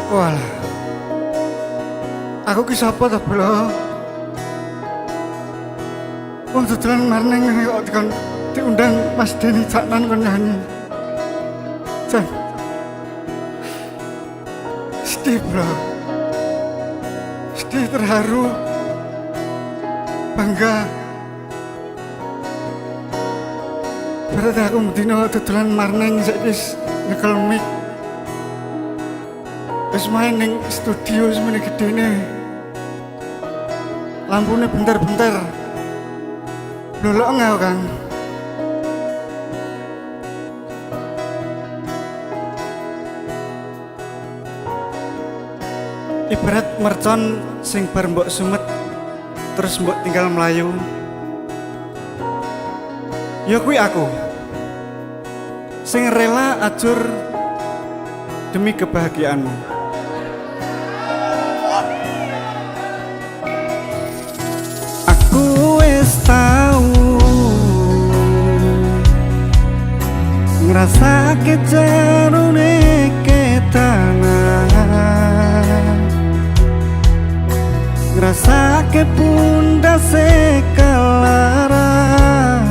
Walah, aku ki sapa ta, Bro? Wong dodolan marning kok dikon diundang Mas Deni Caknan kon nyanyi. Jan. Sedih, Bro. Sedih, terharu, bangga. Berarti aku mdino dodolan marning saiki nyekel mic. Wis main ning studio semene gedene. Lampune bentar-bentar. Lolok enggak Kang? Ibarat mercon sing bar mbok sumet terus mbok tinggal melayu. Ya kuwi aku. Sing rela ajur demi kebahagiaanmu. Aku wis tau ngrasake jarune ketanan, ngrasake pundase kelaran,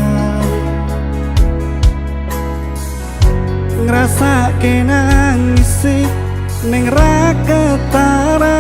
ngrasake nangisi ning ra ketara.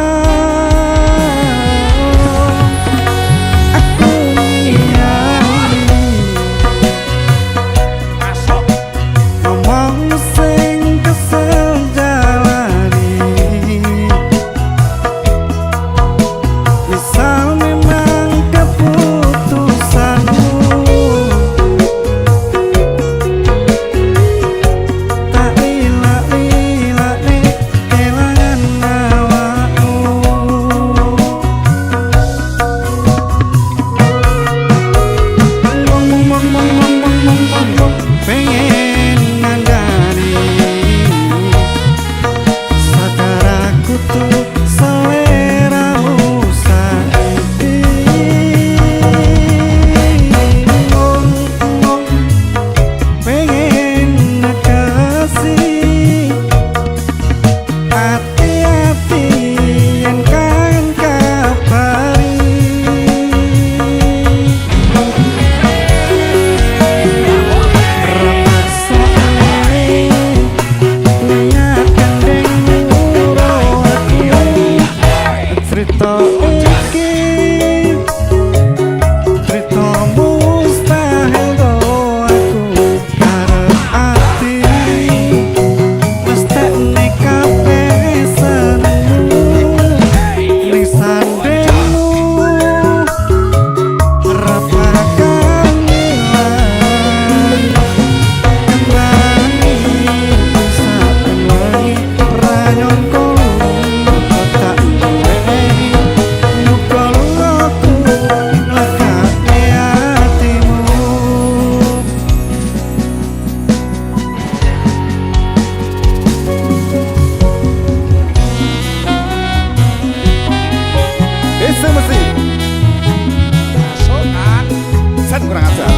Kurang ajar.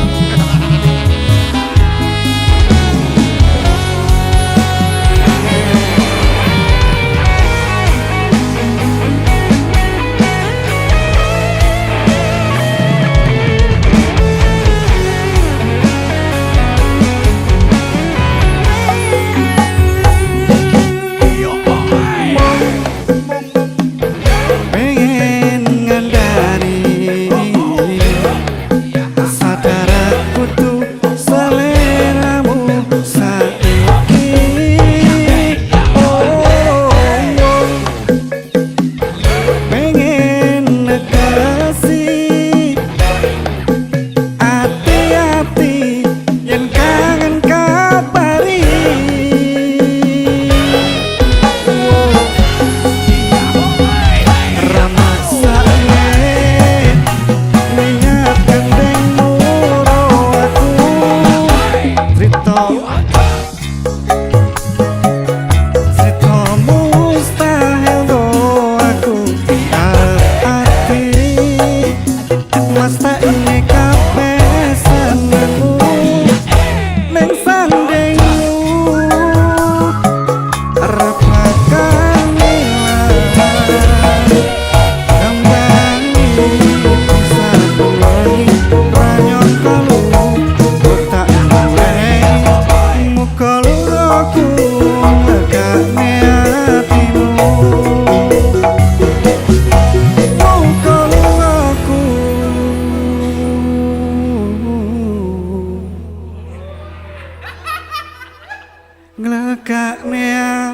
Pengen ngandani sadar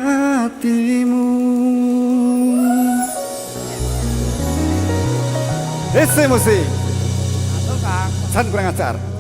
hatimu. Emosi, Halo Kang. San kurang ajar.